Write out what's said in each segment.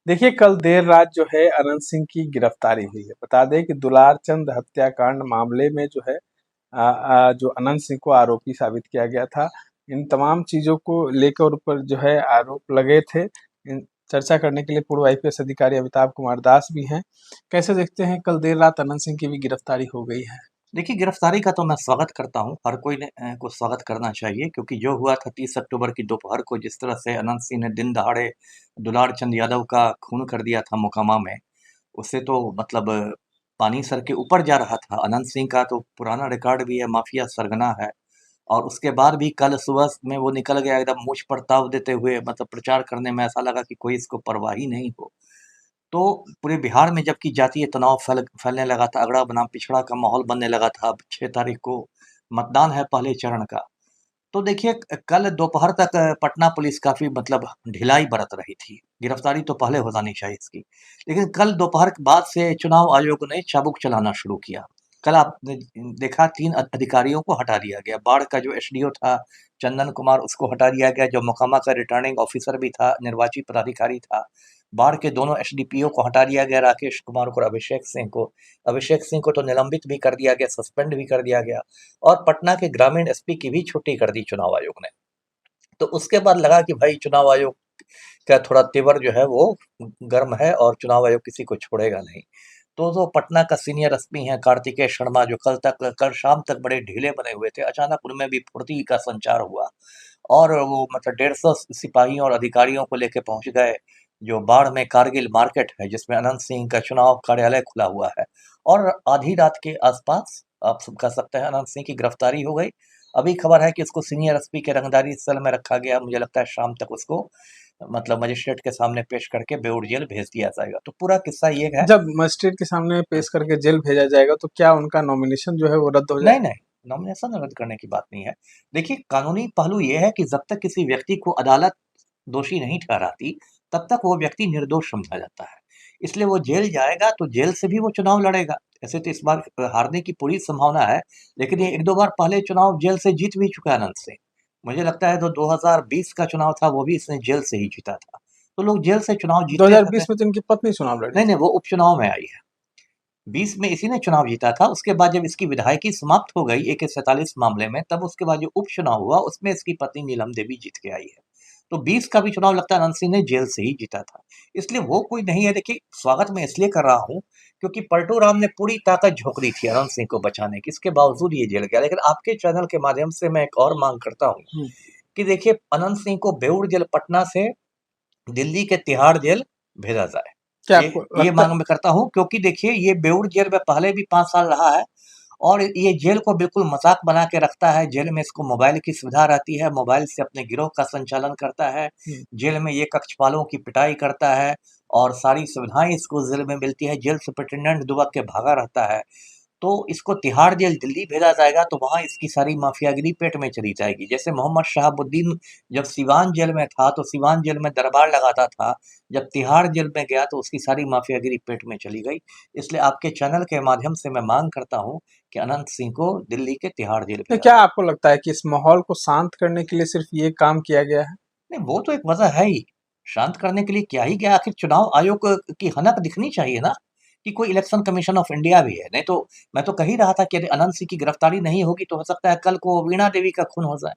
देखिए, कल देर रात जो है अनंत सिंह की गिरफ्तारी हुई है। बता दें कि दुलार चंद हत्याकांड मामले में जो है जो अनंत सिंह को आरोपी साबित किया गया था, इन तमाम चीजों को लेकर ऊपर जो है आरोप लगे थे। चर्चा करने के लिए पूर्व आईपीएस अधिकारी अमिताभ कुमार दास भी हैं। कैसे देखते हैं, कल देर रात अनंत सिंह की भी गिरफ्तारी हो गई है। देखिए, गिरफ्तारी का तो मैं स्वागत करता हूँ। हर कोई ने को स्वागत करना चाहिए, क्योंकि जो हुआ था 30 अक्टूबर की दोपहर को, जिस तरह से अनंत सिंह ने दिन दहाड़े दुलार चंद यादव का खून कर दिया था मोकामा में, उससे तो मतलब पानी सर के ऊपर जा रहा था। अनंत सिंह का तो पुराना रिकॉर्ड भी है, माफिया सरगना है। और उसके बाद भी कल सुबह में वो निकल गया एकदम मूछ पर ताव देते हुए, मतलब प्रचार करने में ऐसा लगा कि कोई इसको परवाह ही नहीं हो। तो पूरे बिहार में जबकि जातीय तनाव फैलने लगा था, अगड़ा बनाम पिछड़ा का माहौल बनने लगा था। अब 6 तारीख को मतदान है पहले चरण का। तो देखिए, कल दोपहर तक पटना पुलिस काफी मतलब ढिलाई बरत रही थी। गिरफ्तारी तो पहले हो जानी चाहिए इसकी, लेकिन कल दोपहर के बाद से चुनाव आयोग ने चाबुक चलाना शुरू किया। कल आपने देखा, 3 अधिकारियों को हटा दिया गया। बाढ़ का जो एसडीओ था चंदन कुमार, उसको हटा दिया गया। जो मोकामा का रिटर्निंग ऑफिसर भी था, निर्वाची पदाधिकारी था। बाढ़ के दोनों एसडीपीओ को हटा दिया गया, राकेश कुमार को और अभिषेक सिंह को। अभिषेक सिंह को तो निलंबित भी कर दिया गया, सस्पेंड भी कर दिया गया। और पटना के ग्रामीण एसपी की भी छुट्टी कर दी चुनाव आयोग ने। तो उसके बाद लगा कि भाई चुनाव आयोग का थोड़ा तेवर जो है वो गर्म है, और चुनाव आयोग किसी को छोड़ेगा नहीं। तो पटना का सीनियर एसपी हैं कार्तिकेय शर्मा, जो कल शाम तक बड़े ढीले बने हुए थे, अचानक उनमें भी फुर्ती का संचार हुआ। और वो मतलब 150 सिपाहियों और अधिकारियों को लेके पहुंच गए जो बाढ़ में कारगिल मार्केट है, जिसमें अनंत सिंह का चुनाव कार्यालय खुला हुआ है। और आधी रात के आसपास आप सब कह सकते हैं अनंत सिंह की गिरफ्तारी हो गई। अभी खबर है कि उसको सीनियर एसपी के रंगदारी सेल में रखा गया। मुझे लगता है शाम तक उसको मतलब मजिस्ट्रेट के सामने पेश करके बेऊर जेल भेज दिया जाएगा। तो पूरा किस्सा ये है। जब मजिस्ट्रेट के सामने पेश करके जेल भेजा जाएगा तो क्या उनका नॉमिनेशन जो है वो रद्द हो नहीं, जाएगा? नहीं, नॉमिनेशन रद्द करने की बात नहीं है। देखिए, कानूनी पहलू ये है कि जब तक किसी व्यक्ति को अदालत दोषी नहीं ठहराती, तब तक वो व्यक्ति निर्दोष समझा जाता है। इसलिए वो जेल जाएगा तो जेल से भी वो चुनाव लड़ेगा। ऐसे तो इस बार हारने की पूरी संभावना है, लेकिन ये 1-2 बार पहले चुनाव जेल से जीत भी चुका है अनंत सिंह। मुझे लगता है जो 2020 का चुनाव था, वो भी इसने जेल से ही जीता था। तो लोग जेल से चुनाव जीतते रहते 2020 हैं। में तो इनकी पत्नी चुनाव लड़ी नहीं, थी। नहीं, वो उपचुनाव में आई है। 20 में इसी ने चुनाव जीता था। उसके बाद जब इसकी विधायकी समाप्त हो गई AK-47 मामले में, तब उसके बाद जो उपचुनाव हुआ उसमें इसकी पत्नी नीलम देवी जीत के आई है। तो 20 का भी चुनाव लगता है अनंत सिंह ने जेल से ही जीता था। इसलिए वो कोई नहीं है। देखिए, स्वागत मैं इसलिए कर रहा हूँ क्योंकि पलटू राम ने पूरी ताकत झोंक दी थी अनंत सिंह को बचाने की, इसके बावजूद ये जेल गया। लेकिन आपके चैनल के माध्यम से मैं एक और मांग करता हूँ हम्म। कि देखिए, अनंत सिंह को बेऊर जेल पटना से दिल्ली के तिहाड़ जेल भेजा जाए। क्या ये आपको ये लगता मांग मैं करता हूँ, क्योंकि देखिए ये बेऊर जेल में पहले भी 5 साल रहा है। और ये जेल को बिल्कुल मजाक बना के रखता है। जेल में इसको मोबाइल की सुविधा रहती है, मोबाइल से अपने गिरोह का संचालन करता है। हम्म। जेल में ये कक्षपालों की पिटाई करता है, और सारी सुविधाएं इसको जेल में मिलती है। जेल सुपरिटेंडेंट दुबक के भागा रहता है। तो इसको तिहाड़ जेल दिल्ली भेजा जाएगा, तो वहाँ इसकी सारी माफियागिरी पेट में चली जाएगी। जैसे मोहम्मद शहाबुद्दीन जब सिवान जेल में था, तो सिवान जेल में दरबार लगाता था। जब तिहाड़ जेल में गया तो उसकी सारी माफियागिरी पेट में चली गई। इसलिए आपके चैनल के माध्यम से मैं मांग करता हूँ कि अनंत सिंह को दिल्ली के तिहाड़ जेल तो भेजा क्या जाए। आपको लगता है कि इस माहौल को शांत करने के लिए सिर्फ ये काम किया गया है? नहीं, वो तो एक वजह है ही। शांत करने के लिए क्या ही गया, आखिर चुनाव आयोग की हनक दिखनी चाहिए ना, कि कोई इलेक्शन कमीशन ऑफ इंडिया भी है। नहीं तो मैं तो कह ही रहा था कि यदि अनंत सिंह की गिरफ्तारी नहीं होगी तो हो सकता है कल को वीणा देवी का खून हो जाए,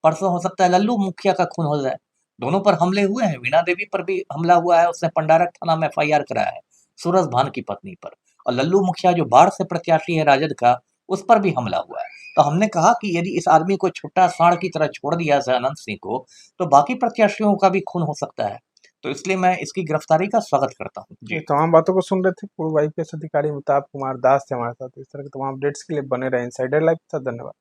परसों हो सकता है लल्लू मुखिया का खून हो जाए। दोनों पर हमले हुए हैं, वीणा देवी पर भी हमला हुआ है, उसने पंडारक थाना में FIR कराया है सूरज भान की पत्नी पर। और लल्लू मुखिया जो बाढ़ से प्रत्याशी है राजद का, उस पर भी हमला हुआ है। तो हमने कहा कि यदि इस आदमी को छुट्टा सांड की तरह छोड़ दिया जाए अनंत सिंह को, तो बाकी प्रत्याशियों का भी खून हो सकता है। तो इसलिए मैं इसकी गिरफ्तारी का स्वागत करता हूँ। ये जी। तमाम बातों को सुन रहे थे पूर्व आईपीएस अधिकारी अमिताभ कुमार दास थे हमारे साथ। इस तरह के तमाम अपडेट्स के लिए बने रहे इनसाइडर लाइव के साथ। धन्यवाद।